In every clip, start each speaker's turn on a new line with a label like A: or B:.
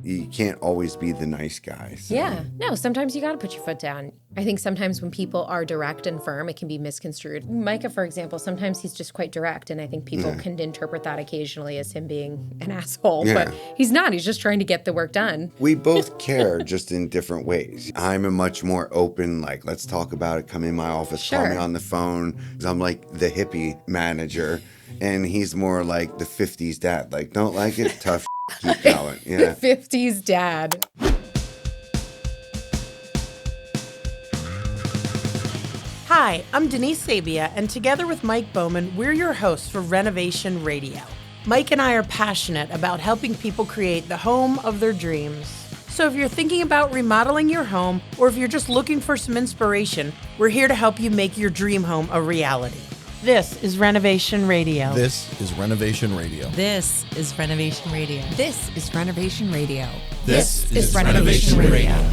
A: you can't always be the nice guy. So.
B: Yeah. No, sometimes you got to put your foot down. I think sometimes when people are direct and firm, it can be misconstrued. Micah, for example, sometimes he's just quite direct, and I think people can interpret that occasionally as him being an asshole, but he's not. He's just trying to get the work done.
A: We both care, just in different ways. I'm a much more open, like, let's talk about it, come in my office, call me on the phone. I'm like the hippie manager, and he's more like the 50s dad. Like, don't like it? Tough, keep going. Yeah.
B: The 50s dad.
C: Hi, I'm Denise Sabia, and together with Mike Bowman, we're your hosts for Renovation Radio. Mike and I are passionate about helping people create the home of their dreams. So if you're thinking about remodeling your home, or if you're just looking for some inspiration, we're here to help you make your dream home a reality. This is Renovation Radio.
D: This is Renovation Radio.
E: This is Renovation Radio.
F: This is Renovation Radio.
D: This is Renovation Radio.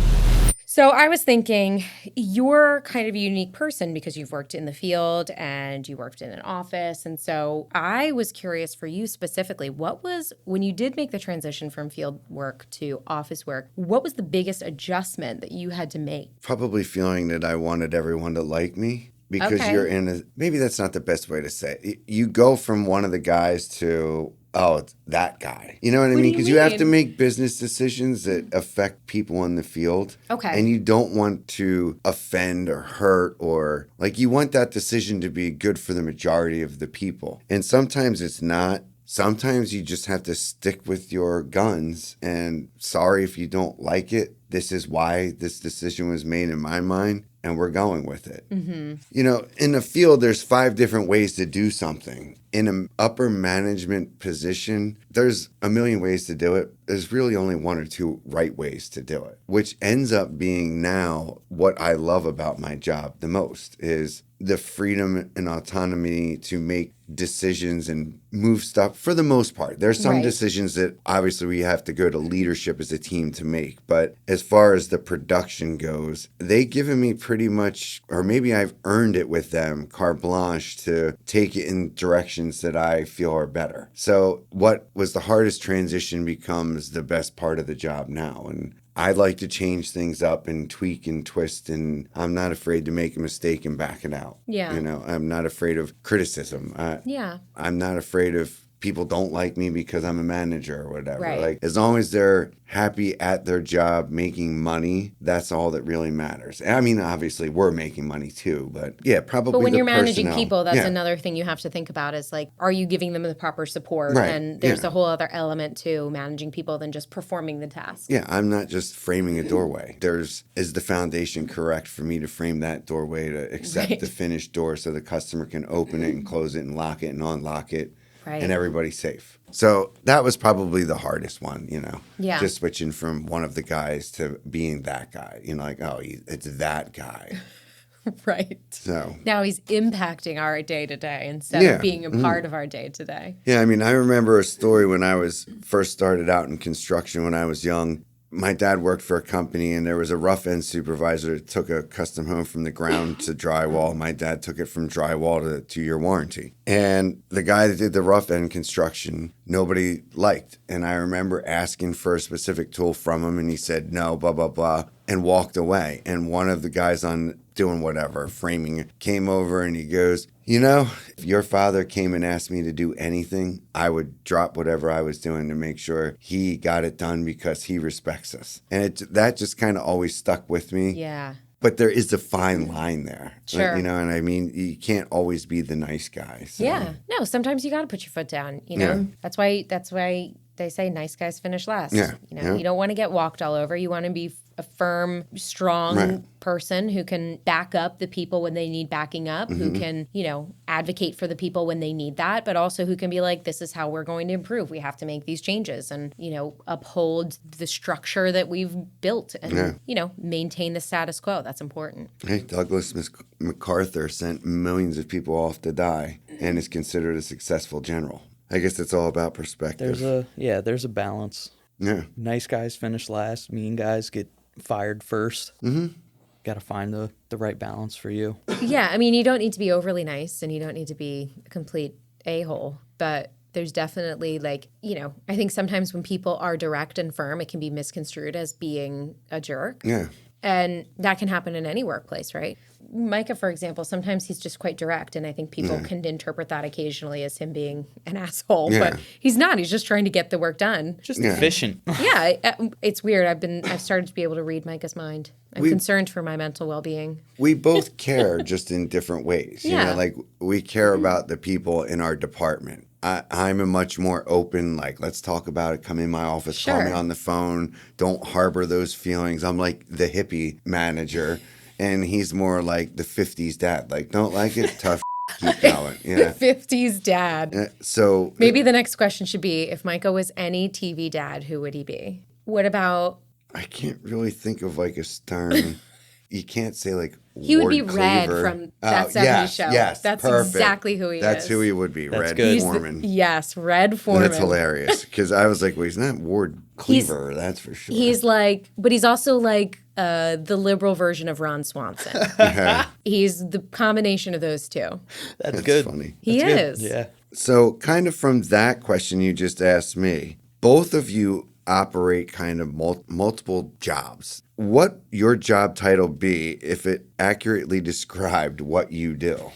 B: So I was thinking, you're kind of a unique person because you've worked in the field and you worked in an office. And so I was curious for you specifically, when you did make the transition from field work to office work, what was the biggest adjustment that you had to make?
A: Probably feeling that I wanted everyone to like me. Because you're maybe that's not the best way to say it. You go from one of the guys to, oh, it's that guy. You know what I mean? Because you have to make business decisions that affect people in the field.
B: Okay.
A: And you don't want to offend or hurt or, like, you want that decision to be good for the majority of the people. And sometimes it's not. Sometimes you just have to stick with your guns, and sorry if you don't like it. This is why this decision was made in my mind, and we're going with it. Mm-hmm. You know, in the field, there's 5 different ways to do something. In an upper management position, there's a million ways to do it. There's really only 1 or 2 right ways to do it, which ends up being now what I love about my job the most is the freedom and autonomy to make decisions and move stuff for the most part. There's some decisions that obviously we have to go to leadership as a team to make. But as far as the production goes, they've given me pretty much, or maybe I've earned it with them, carte blanche to take it in directions that I feel are better. So what was the hardest transition becomes the best part of the job now. And I like to change things up and tweak and twist, and I'm not afraid to make a mistake and back it out.
B: Yeah.
A: You know, I'm not afraid of criticism. I'm not afraid of people don't like me because I'm a manager or whatever.
B: Right.
A: Like, as long as they're happy at their job making money, that's all that really matters. I mean, obviously, we're making money too, but yeah, probably.
B: But when
A: the
B: you're managing
A: personnel.
B: people, that's another thing you have to think about is like, are you giving them the proper support?
A: Right.
B: And there's a whole other element to managing people than just performing the task.
A: Yeah, I'm not just framing a doorway. Is the foundation correct for me to frame that doorway to accept the finished door so the customer can open it and close it and lock it and unlock it?
B: Right.
A: And everybody's safe. So that was probably the hardest one, you know.
B: Yeah.
A: Just switching from one of the guys to being that guy. You know, like, oh, it's that guy.
B: Right.
A: So
B: now he's impacting our day to day instead of being a part of our day to day.
A: Yeah, I mean, I remember a story when I was first started out in construction when I was young. My dad worked for a company, and there was a rough end supervisor that took a custom home from the ground to drywall. My dad took it from drywall to 2-year warranty. And the guy that did the rough end construction, nobody liked. And I remember asking for a specific tool from him, and he said, no, blah, blah, blah, and walked away. And one of the guys on doing whatever, framing, came over and he goes, you know, if your father came and asked me to do anything, I would drop whatever I was doing to make sure he got it done because he respects us. And that just kind of always stuck with me.
B: Yeah.
A: But there is a fine line there.
B: Sure.
A: You know, and I mean, you can't always be the nice guy. So.
B: Yeah. No, sometimes you got to put your foot down, you know. That's why they say nice guys finish last.
A: Yeah.
B: You know, you don't want to get walked all over. You want to be a firm, strong person who can back up the people when they need backing up, who can, you know, advocate for the people when they need that, but also who can be like, this is how we're going to improve. We have to make these changes and, you know, uphold the structure that we've built and, you know, maintain the status quo. That's important.
A: Hey, Douglas MacArthur sent millions of people off to die and is considered a successful general. I guess it's all about perspective.
G: There's a balance.
A: Yeah.
G: Nice guys finish last. Mean guys get fired first. Mm-hmm. Got to find the right balance for you.
B: Yeah, I mean, you don't need to be overly nice and you don't need to be a complete a-hole, but There's definitely like, I think sometimes when people are direct and firm, it can be misconstrued as being a jerk.
A: Yeah.
B: And that can happen in any workplace, right? Micah, for example, sometimes he's just quite direct, and I think people can interpret that occasionally as him being an asshole, but he's not. He's just trying to get the work done.
G: Just efficient.
B: Yeah, it's weird. I've started to be able to read Micah's mind. I'm concerned for my mental well-being.
A: We both care just in different ways. You
B: Yeah.
A: know, like we care about the people in our department. I'm a much more open, like, let's talk about it. Come in my office, call me
B: Sure.
A: on the phone. Don't harbor those feelings. I'm like the hippie manager, and he's more like the 50s dad. Like, don't like it, tough, keep going. Yeah.
B: 50s dad.
A: So
B: Maybe the next question should be, if Micah was any TV dad, who would he be? What about...
A: I can't really think of like a stern. You can't say like
B: He would
A: Ward
B: be Red
A: Cleaver.
B: from That 70s Show.
A: Yes,
B: That's
A: perfect.
B: exactly who he
A: That's
B: is.
A: who he would be.
G: That's
A: Red
G: good.
B: He's
A: Foreman.
B: yes, Red Foreman.
A: That's hilarious because I was like, well, he's not Ward Cleaver, that's for sure.
B: He's like, but he's also like the liberal version of Ron Swanson.
A: Yeah,
B: He's the combination of those two.
G: That's
A: that's
G: good.
A: funny.
B: He
G: That's
B: is.
G: good. Yeah.
A: So, kind of from that question you just asked me, both of you operate kind of multiple jobs. What your job title be if it accurately described what you do?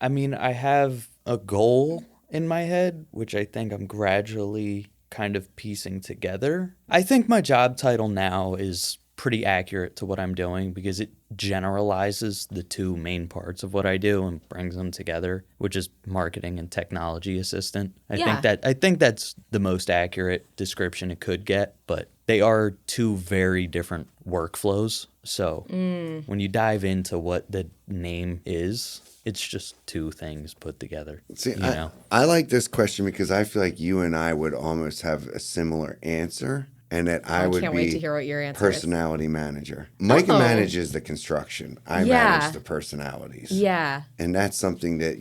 G: I mean, I have a goal in my head, which I think I'm gradually kind of piecing together. I think my job title now is pretty accurate to what I'm doing because it generalizes the two main parts of what I do and brings them together, which is marketing and technology assistant.
B: Yeah.
G: I think that's the most accurate description it could get, but they are two very different workflows. So when you dive into what the name is, it's just two things put together.
A: See,
G: you know?
A: I like this question because I feel like you and I would almost have a similar answer, and that I would
B: can't
A: be
B: wait to hear what your answer is.
A: personality manager. Micah
B: Oh.
A: manages the construction. I
B: Yeah.
A: manage the personalities.
B: Yeah.
A: And that's something that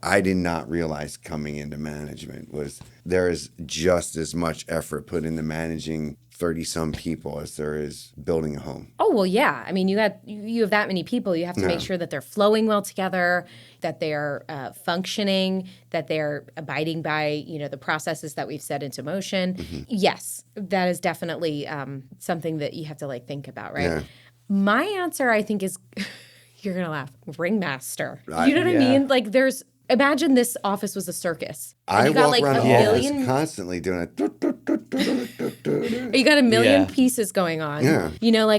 A: I did not realize coming into management was there is just as much effort put into managing 30-some people as there is building a home.
B: Oh, well, yeah. I mean, you have that many people. You have to make sure that they're flowing well together, that they're functioning, that they're abiding by, the processes that we've set into motion.
A: Mm-hmm.
B: Yes, that is definitely something that you have to think about, right?
A: Yeah.
B: My answer, I think, is you're going to laugh. Ringmaster. You know what I
G: Yeah.
B: mean? Like imagine this office was a circus. And
A: I
B: you got
A: walk around
B: a
A: the office
B: million
A: constantly doing it.
B: You got a million
G: Yeah.
B: pieces going on.
A: Yeah.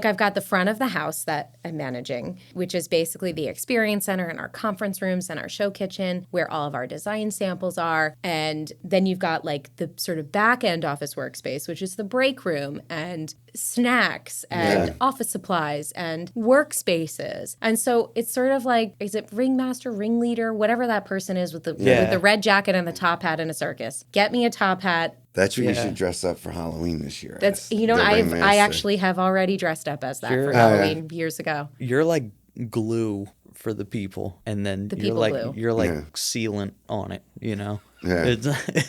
B: I've got the front of the house that I'm managing, which is basically the experience center and our conference rooms and our show kitchen where all of our design samples are. And then you've got the sort of back end office workspace, which is the break room and snacks and office supplies and workspaces. And so it's sort of like, is it ringmaster, ringleader, whatever that person is with the red jacket and the top hat in a circus? Get me a top hat.
A: That's what you
G: Yeah.
A: should dress up for Halloween this year.
B: That's
A: as, the
B: I
A: ringmaster.
B: actually have already dressed up as that for
A: Oh,
B: Halloween years ago.
G: You're like glue for the people, and then
B: The
G: you're
B: people
G: like
B: glue.
G: you're like
A: Yeah.
G: sealant on it.
A: Yeah.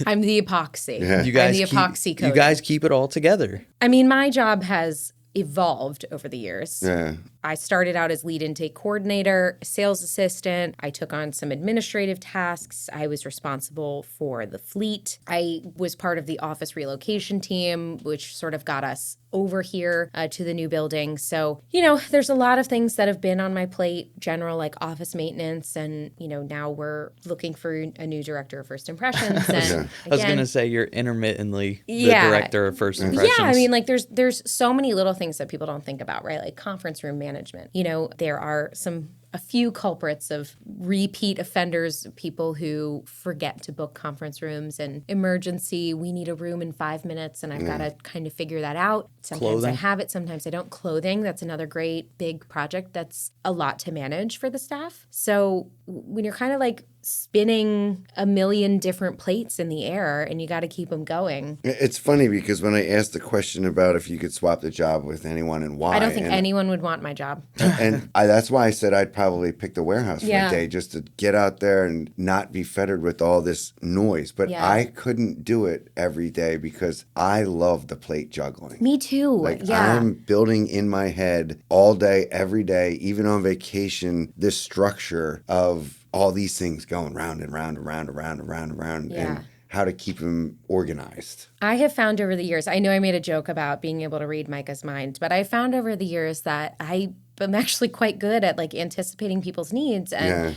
B: I'm the epoxy.
A: Yeah.
G: you guys
B: I'm the
G: keep,
B: epoxy coating.
G: you guys keep it all together.
B: I mean, my job has evolved over the years.
A: Yeah.
B: I started out as lead intake coordinator, sales assistant. I took on some administrative tasks. I was responsible for the fleet. I was part of the office relocation team, which sort of got us over here to the new building. So, there's a lot of things that have been on my plate, general office maintenance. And, now we're looking for a new director of first impressions. And
G: I was
B: again,
G: gonna say you're intermittently the
B: Yeah.
G: director of first impressions.
B: yeah, I mean, there's so many little things that people don't think about, right? Like conference room management. There are a few culprits of repeat offenders, people who forget to book conference rooms and emergency. We need a room in 5 minutes, and I've got to kind of figure that out. Sometimes I
G: Clothing.
B: have it, sometimes I don't. Clothing, that's another great big project that's a lot to manage for the staff. So when you're kind of spinning a million different plates in the air and you got to keep them going.
A: It's funny because when I asked the question about if you could swap the job with anyone and why,
B: I don't think
A: and,
B: anyone would want my job.
A: that's why I said I'd probably pick the warehouse for
B: Yeah.
A: a day just to get out there and not be fettered with all this noise. But
B: Yeah.
A: I couldn't do it every day because I love the plate juggling.
B: Me too. Yeah.
A: I'm building in my head all day, every day, even on vacation, this structure of all these things going round and round and round and round and round and round.
B: Yeah.
A: how to keep him organized.
B: I have found over the years, I know I made a joke about being able to read Micah's mind, but I found over the years that I'm actually quite good at like anticipating people's needs and,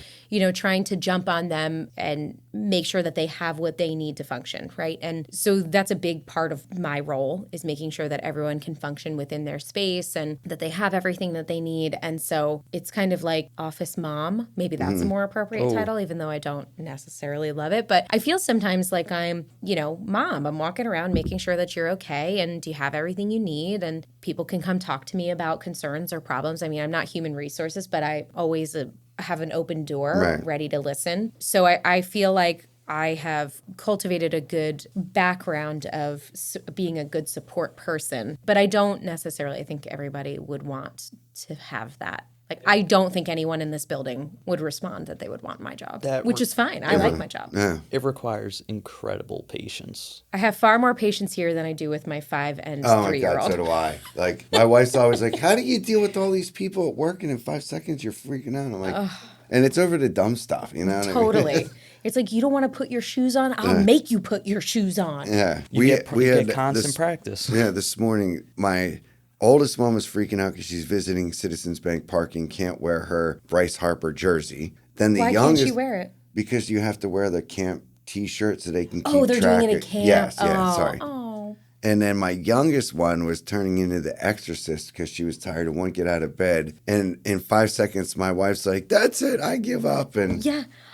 B: trying to jump on them and make sure that they have what they need to function, right? And so that's a big part of my role, is making sure that everyone can function within their space and that they have everything that they need. And so it's kind of like office mom. Maybe that's a more appropriate title, even though I don't necessarily love it. But I feel sometimes like I'm, mom. I'm walking around making sure that you're okay and do you have everything you need, and people can come talk to me about concerns or problems. I mean, I'm not human resources, but I always have an open door ready to listen. So I feel like I have cultivated a good background of being a good support person, but I don't necessarily think everybody would want to have that. Like, I don't think anyone in this building would respond that they would want my job, which is fine. I like my job.
A: Yeah.
G: It requires incredible patience.
B: I have far more patience here than I do with my 5 and 3-year-old.
A: Oh my God, so do I. Like, my wife's always like, how do you deal with all these people at work and in 5 seconds you're freaking out? I'm like, and it's over the dumb stuff, you know what I mean?
B: Totally. It's like, you don't want to put your shoes on? I'll make you put your shoes on.
A: Yeah.
G: We get constant practice.
A: Yeah, this morning, my oldest one was freaking out because she's visiting Citizens Bank Parking, can't wear her Bryce Harper jersey. Then the
B: Why
A: youngest,
B: can't she wear it?
A: Because you have to wear the camp T-shirt so they can keep track.
B: Oh, they're doing it at camp.
A: Yes, sorry.
B: Oh.
A: And then my youngest one was turning into the exorcist because she was tired and wouldn't get out of bed. And in 5 seconds, my wife's like, that's it, I give up. And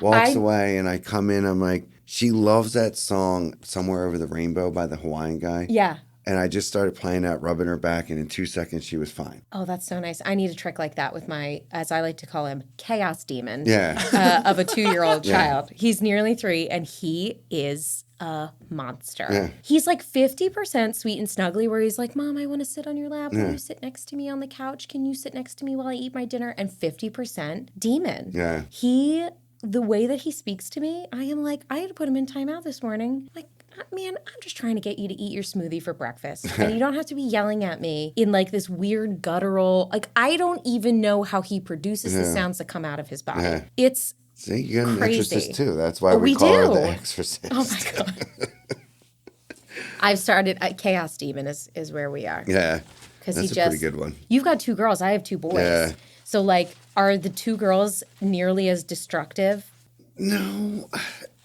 A: walks away. And I come in, I'm like, she loves that song, Somewhere Over the Rainbow by the Hawaiian guy.
B: Yeah.
A: And I just started playing that, rubbing her back, and in 2 seconds, she was fine.
B: Oh, that's so nice. I need a trick like that with my, as I like to call him, chaos demon of a 2-year-old child. He's nearly 3, and he is a monster.
A: Yeah.
B: He's like 50% sweet and snuggly, where he's like, Mom, I want to sit on your lap. Will you sit next to me on the couch? Can you sit next to me while I eat my dinner? And 50% demon.
A: Yeah.
B: The way that he speaks to me, I am like, I had to put him in timeout this morning. Like, man, I'm just trying to get you to eat your smoothie for breakfast. And you don't have to be yelling at me in like this weird guttural, like, I don't even know how he produces the sounds that come out of his body. Yeah. It's
A: See, you got an
B: crazy.
A: exorcist too. That's why we call her the exorcist.
B: Oh my God. I've started, Chaos Demon is where we are.
A: Yeah. That's a pretty good one.
B: You've got 2 girls. I have 2 boys.
A: Yeah.
B: So like, are the 2 girls nearly as destructive?
A: No.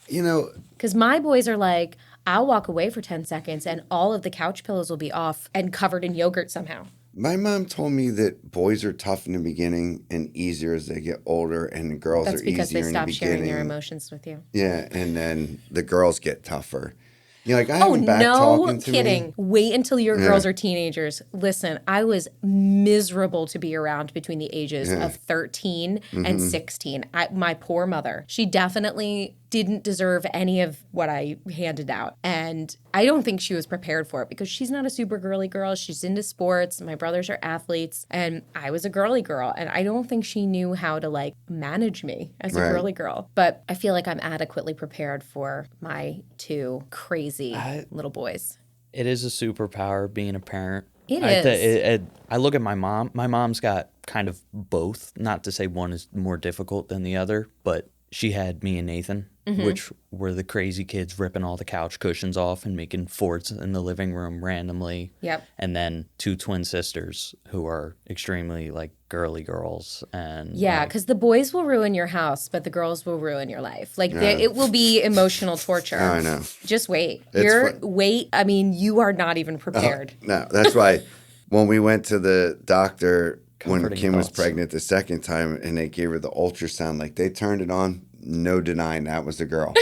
B: Because my boys are like, I'll walk away for 10 seconds and all of the couch pillows will be off and covered in yogurt somehow.
A: My mom told me that boys are tough in the beginning and easier as they get older, and girls are easier in the beginning.
B: That's because they stop sharing their emotions with you.
A: Yeah, and then the girls get tougher. You're like, I haven't back talking to
B: kidding.
A: me.
B: Wait until your girls are teenagers. Listen, I was miserable to be around between the ages of 13 and 16. My poor mother. She definitely didn't deserve any of what I handed out. And I don't think she was prepared for it because she's not a super girly girl. She's into sports. My brothers are athletes. And I was a girly girl. And I don't think she knew how to like manage me as a girly girl. But I feel like I'm adequately prepared for my 2 crazy little boys.
G: It is a superpower being a parent.
B: It is.
G: I look at my mom. My mom's got kind of both. Not to say one is more difficult than the other, but she had me and Nathan, which were the crazy kids ripping all the couch cushions off and making forts in the living room randomly.
B: Yep.
G: And then 2 twin sisters who are extremely like girly girls. And
B: yeah, because the boys will ruin your house, but the girls will ruin your life. Like it will be emotional torture.
A: I know.
B: Just wait.
A: It's
B: I mean, you are not even prepared.
A: No, that's why when we went to the doctor when
G: Comforting
A: Kim was
G: thoughts.
A: pregnant the second time and they gave her the ultrasound, like they turned it on, no denying that was the girl.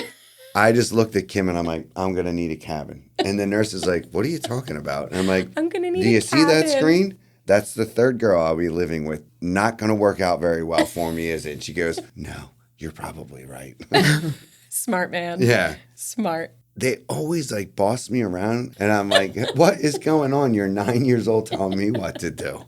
A: I just looked at Kim and I'm like, I'm going to need a cabin. And the nurse is like, what are you talking about? And I'm like,
B: I'm going to need
A: do you
B: a
A: see that
B: cabin."
A: screen? That's the 3rd girl I'll be living with. Not going to work out very well for me, is it? And she goes, no, you're probably right.
B: Smart man.
A: Yeah.
B: Smart.
A: They always like boss me around. And I'm like, what is going on? You're 9 years old telling me what to do.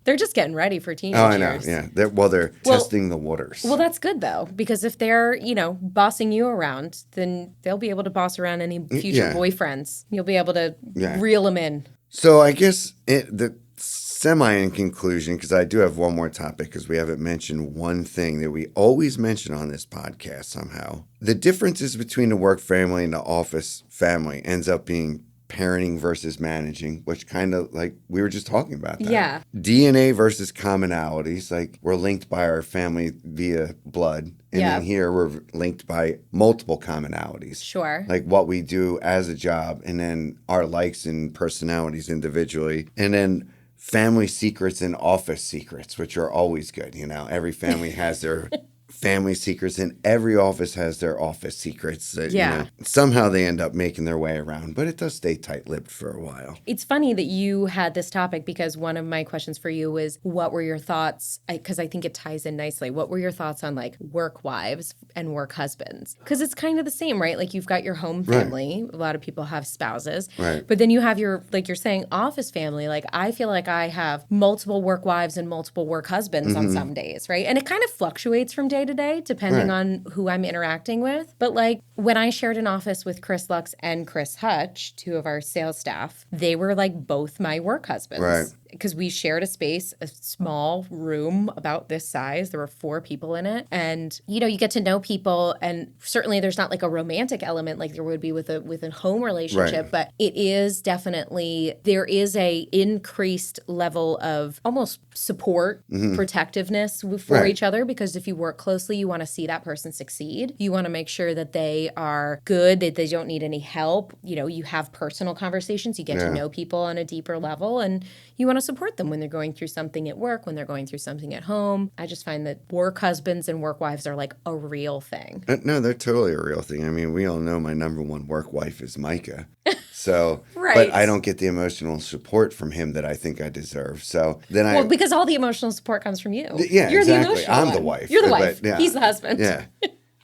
B: They're just getting ready for teenage
A: Oh, I know.
B: years.
A: Yeah. They're testing the waters.
B: Well, that's good, though, because if they're, bossing you around, then they'll be able to boss around any future boyfriends. You'll be able to reel them in.
A: So I guess the semi in conclusion, because I do have one more topic, because we haven't mentioned one thing that we always mention on this podcast somehow. The differences between the work family and the office family ends up being parenting versus managing, which kind of like we were just talking about that.
B: Yeah.
A: DNA versus commonalities, like we're linked by our family via blood. And then here we're linked by multiple commonalities.
B: Sure.
A: Like what we do as a job, and then our likes and personalities individually. And then family secrets and office secrets, which are always good. You know, every family has their family secrets, and every office has their office secrets that, you know, somehow they end up making their way around, but it does stay tight-lipped for a while.
B: It's funny that you had this topic, because one of my questions for you was, what were your thoughts, because I think it ties in nicely, what were your thoughts on like work wives and work husbands? Because it's kind of the same, right? Like you've got your home family. Right. A lot of people have spouses.
A: Right.
B: But then you have your, like you're saying, office family. Like I feel like I have multiple work wives and multiple work husbands on some days, right? And it kind of fluctuates from day to day, depending on who I'm interacting with. But like when I shared an office with Chris Lux and Chris Hutch, two of our sales staff, they were like both my work husbands.
A: Right.
B: Because we shared a space, a small room about this size. There were 4 people in it. And, you know, you get to know people. And certainly there's not like a romantic element like there would be with a home relationship.
A: Right.
B: But it is definitely, there is a increased level of almost support, protectiveness for each other. Because if you work closely, you want to see that person succeed. You want to make sure that they are good, that they don't need any help. You know, you have personal conversations. You get to know people on a deeper level. And you want to support them when they're going through something at work, when they're going through something at home. I just find that work husbands and work wives are like a real thing.
A: No, they're totally a real thing. I mean, we all know my number one work wife is Micah. So,
B: Right.
A: But I don't get the emotional support from him that I think I deserve. So then
B: Well, because all the emotional support comes from you.
A: Yeah,
B: You're
A: exactly.
B: the emotional
A: I'm
B: one.
A: the wife.
B: You're the
A: But,
B: wife.
A: yeah.
B: He's the husband.
A: Yeah.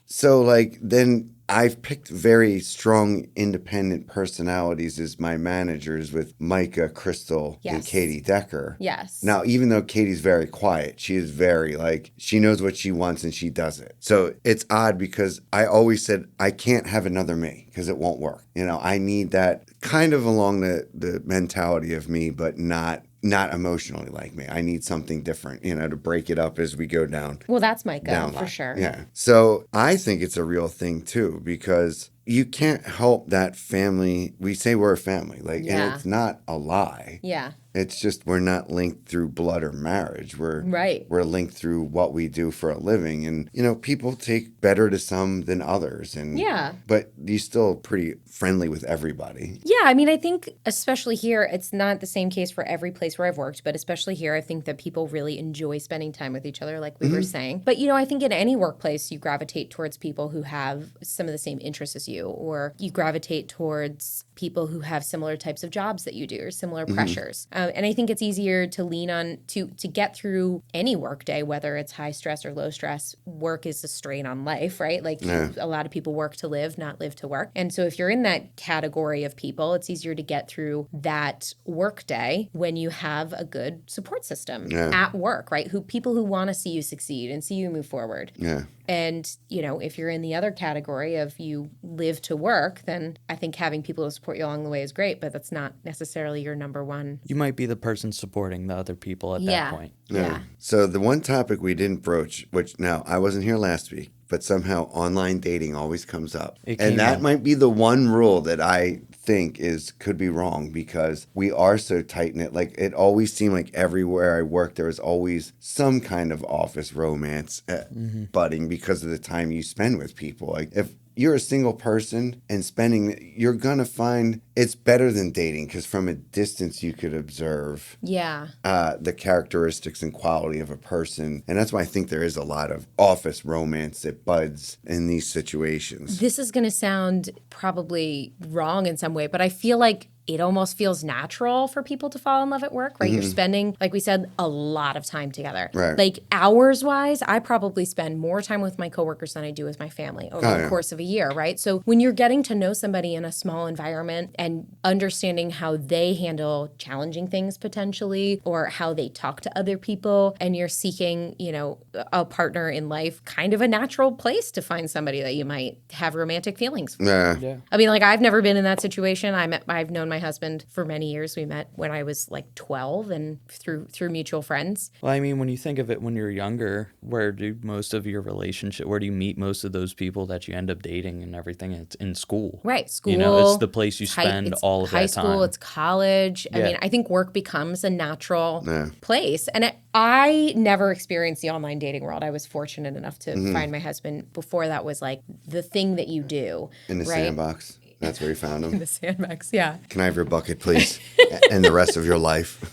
A: So like then I've picked very strong independent personalities as my managers with Micah, Crystal, and
B: Yes.
A: Katie Decker.
B: Yes.
A: Now, even though Katie's very quiet, she is very like, she knows what she wants and she does it. So it's odd because I always said, I can't have another me because it won't work. You know, I need that kind of along the mentality of me, but not emotionally like me. I need something different, you know, to break it up as we go down.
B: Well, that's Micah,
A: down
B: for
A: line.
B: sure.
A: Yeah. So I think it's a real thing too, because you can't help that family. We say we're a family, like, and it's not a lie.
B: Yeah.
A: It's just we're not linked through blood or marriage. We're linked through what we do for a living. And, you know, people take better to some than others. And but you're still pretty friendly with everybody.
B: Yeah, I mean, I think especially here, it's not the same case for every place where I've worked, but especially here, I think that people really enjoy spending time with each other, like we were saying. But, you know, I think in any workplace, you gravitate towards people who have some of the same interests as you, or you gravitate towards people who have similar types of jobs that you do or similar pressures. And I think it's easier to lean on to get through any work day, whether it's high stress or low stress. Work is a strain on life, right? Like a lot of people work to live, not live to work. And so if you're in that category of people, it's easier to get through that work day when you have a good support system at work, right? People who want to see you succeed and see you move forward.
A: Yeah.
B: And, you know, if you're in the other category of you live to work, then I think having people to support you along the way is great, but that's not necessarily your number one.
G: You might be the person supporting the other people at that point.
B: Yeah.
A: So the one topic we didn't broach, which now I wasn't here last week, but somehow online dating always comes up. And that might be the one rule that I think could be wrong, because we are so tight-knit. Like, it always seemed like everywhere I worked, there was always some kind of office romance budding because of the time you spend with people. Like, if you're a single person and you're going to find it's better than dating, because from a distance you could observe the characteristics and quality of a person. And that's why I think there is a lot of office romance that buds in these situations.
B: This is going to sound probably wrong in some way, but I feel like it almost feels natural for people to fall in love at work, right? You're spending, like we said, a lot of time together.
A: Right.
B: Like hours-wise, I probably spend more time with my coworkers than I do with my family over the course of a year, right? So when you're getting to know somebody in a small environment and understanding how they handle challenging things potentially, or how they talk to other people, and you're seeking, you know, a partner in life, kind of a natural place to find somebody that you might have romantic feelings with.
A: Yeah.
B: I mean, like, I've never been in that situation. I've known my my husband for many years. We met when I was like 12 and through mutual friends.
G: Well, I mean, when you think of it when you're younger, where do you meet most of those people that you end up dating and everything? It's in school.
B: Right. School.
G: You know, it's the place you
B: it's
G: spend
B: it's
G: all of
B: high
G: that time.
B: school, it's college. I
G: Yeah.
B: mean, I think work becomes a natural place. And I never experienced the online dating world. I was fortunate enough to find my husband before that was like the thing that you do.
A: In the sandbox. That's where you found him.
B: The sandbox, yeah.
A: Can I have your bucket, please? And the rest of your life.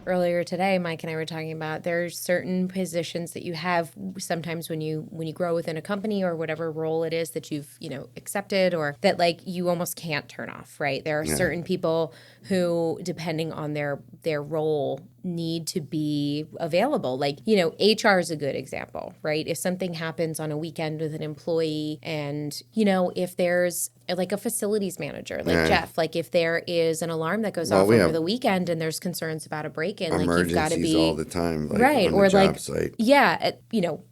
B: Earlier today, Mike and I were talking about there's certain positions that you have sometimes when you grow within a company or whatever role it is that you've, accepted or that like you almost can't turn off, right? There are certain people who, depending on their role, need to be available. Like, HR is a good example, right? If something happens on a weekend with an employee and, if there's like a facilities manager, like Jeff, like if there is an alarm that goes off over the weekend and there's concerns about a break-in, like you've got to be
A: all the time, like
B: right,
A: on
B: or
A: the job
B: like
A: site.
B: Yeah,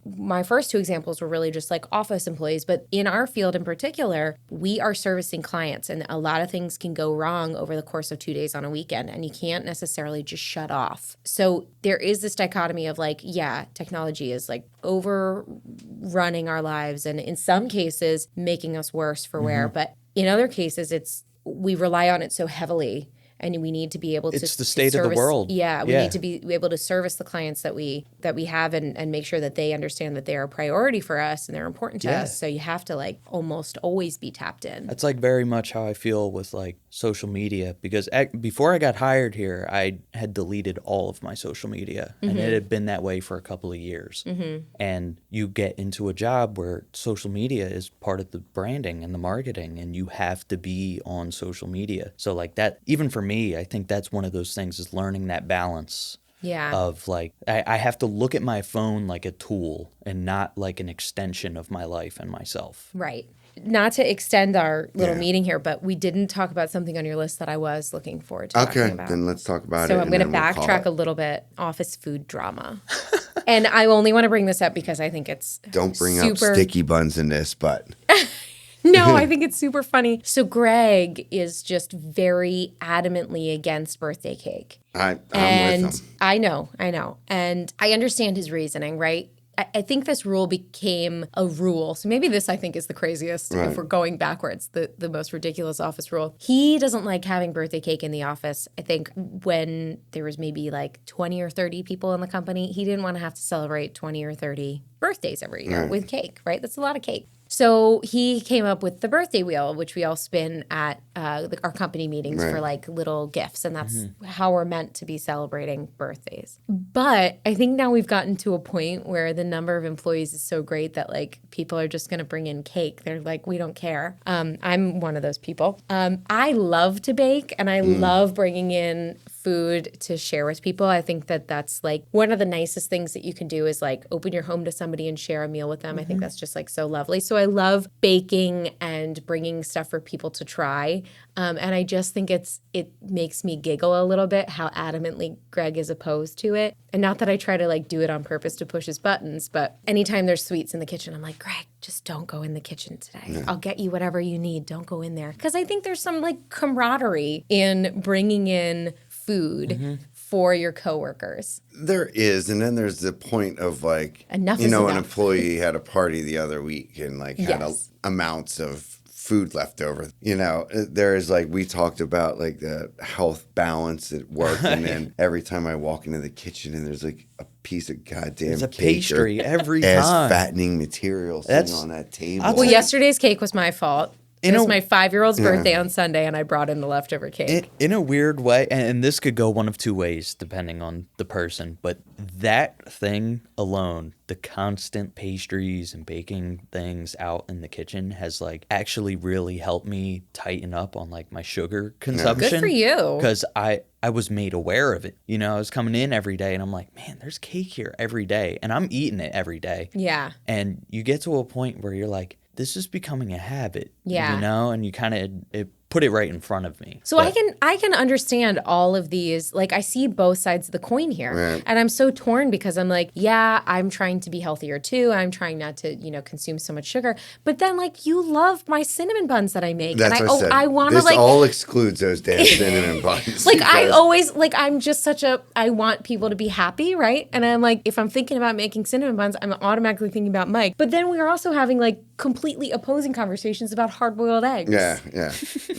B: my first two examples were really just like office employees, but in our field in particular, we are servicing clients, and a lot of things can go wrong over the course of 2 days on a weekend, and you can't necessarily just shut off. So there is this dichotomy of like, technology is like overrunning our lives, and in some cases making us worse for wear, but in other cases we rely on it so heavily. And we need to be able to
G: It's the state of the
B: service,
G: world.
B: Yeah, we need to be able to service the clients that we have and make sure that they understand that they are a priority for us and they're important to us. So you have to like almost always be tapped in.
G: That's like very much how I feel with like social media, because before I got hired here, I had deleted all of my social media, and it had been that way for a couple of years. And you get into a job where social media is part of the branding and the marketing, and you have to be on social media. So like that, even for me, I think that's one of those things, is learning that balance.
B: Yeah.
G: Of like, I have to look at my phone like a tool and not like an extension of my life and myself.
B: Right. Not to extend our little meeting here, but we didn't talk about something on your list that I was looking forward to talking about.
A: Okay, then let's talk about it.
B: So I'm going to backtrack a little bit. Office food drama. And I only want to bring this up because I think it's
A: Don't bring up sticky buns in this, but...
B: No, I think it's super funny. So Greg is just very adamantly against birthday cake.
A: I'm with him.
B: I know. And I understand his reasoning, right? I think this rule became a rule. So maybe this, I think, is the craziest if we're going backwards, the most ridiculous office rule. He doesn't like having birthday cake in the office. I think when there was maybe like 20 or 30 people in the company, he didn't want to have to celebrate 20 or 30 birthdays every year with cake, right? That's a lot of cake. So he came up with the birthday wheel, which we all spin at our company meetings for like little gifts. And that's how we're meant to be celebrating birthdays. But I think now we've gotten to a point where the number of employees is so great that like people are just going to bring in cake. They're like, we don't care. I'm one of those people. I love to bake and I love bringing in food to share with people. I think that that's like one of the nicest things that you can do is like open your home to somebody and share a meal with them. I think that's just like so lovely. So I love baking and bringing stuff for people to try. And I just think it makes me giggle a little bit how adamantly Greg is opposed to it. And not that I try to like do it on purpose to push his buttons, but anytime there's sweets in the kitchen, I'm like, Greg, just don't go in the kitchen today. Yeah. I'll get you whatever you need. Don't go in there. Because I think there's some like camaraderie in bringing in food for your coworkers.
A: There is, and then there's the point of like,
B: enough is enough.
A: An employee had a party the other week and like had amounts of food left over. There is like, we talked about like the health balance at work, and then every time I walk into the kitchen and there's like a piece of goddamn
G: There's a
A: cake
G: pastry
A: or
G: every
A: ass
G: time.
A: fattening material sitting on that table.
B: Well, yesterday's cake was my fault. It was my 5-year-old's birthday on Sunday, and I brought in the leftover cake.
G: In a weird way, and this could go one of two ways depending on the person, but that thing alone, the constant pastries and baking things out in the kitchen, has like actually really helped me tighten up on like my sugar consumption.
B: Good for you.
G: Because I was made aware of it. I was coming in every day and I'm like, man, there's cake here every day, and I'm eating it every day.
B: Yeah.
G: And you get to a point where you're like, this is becoming a habit.
B: Yeah.
G: And you kind of, it put it right in front of me.
B: So I can understand all of these. Like, I see both sides of the coin here.
A: Right.
B: And I'm so torn because I'm like, yeah, I'm trying to be healthier too. I'm trying not to, consume so much sugar. But then, like, you love my cinnamon buns that I make.
A: That's
B: and
A: what I said.
B: I want to,
A: This
B: like,
A: all excludes those damn cinnamon buns.
B: like, I
A: because-
B: always, like, I'm just I want people to be happy, right? And I'm like, if I'm thinking about making cinnamon buns, I'm automatically thinking about Mike. But then we are also having, like, completely opposing conversations about hard-boiled eggs.
A: Yeah.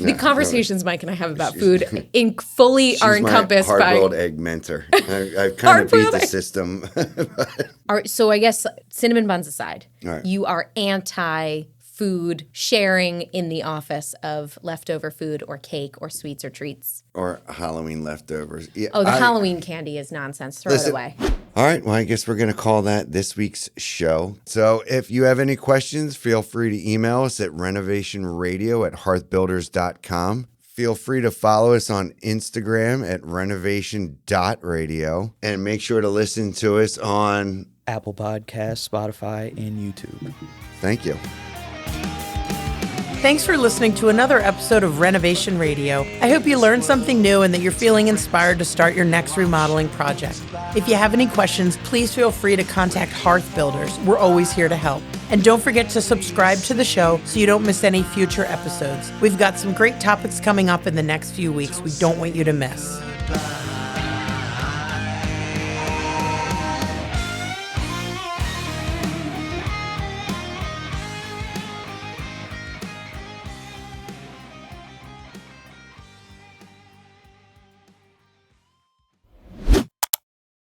B: The conversations Mike and I have about food are encompassed
A: my
B: by
A: hard-boiled egg mentor. I've kind of beat
B: Hard-boiled
A: the
B: egg.
A: system.
B: All right, so I guess cinnamon buns aside,
A: Right.
B: you are anti-food sharing in the office of leftover food or cake or sweets or treats.
A: Or Halloween leftovers. Yeah,
B: Oh, the Halloween candy is nonsense. Throw it away.
A: All right. Well, I guess we're going to call that this week's show. So if you have any questions, feel free to email us at renovationradio@hearthbuilders.com. Feel free to follow us on Instagram at renovation.radio. And make sure to listen to us on...
G: Apple Podcasts, Spotify, and YouTube.
A: Thank you.
C: Thanks for listening to another episode of Renovation Radio. I hope you learned something new and that you're feeling inspired to start your next remodeling project. If you have any questions, please feel free to contact Hearth Builders. We're always here to help. And don't forget to subscribe to the show so you don't miss any future episodes. We've got some great topics coming up in the next few weeks we don't want you to miss.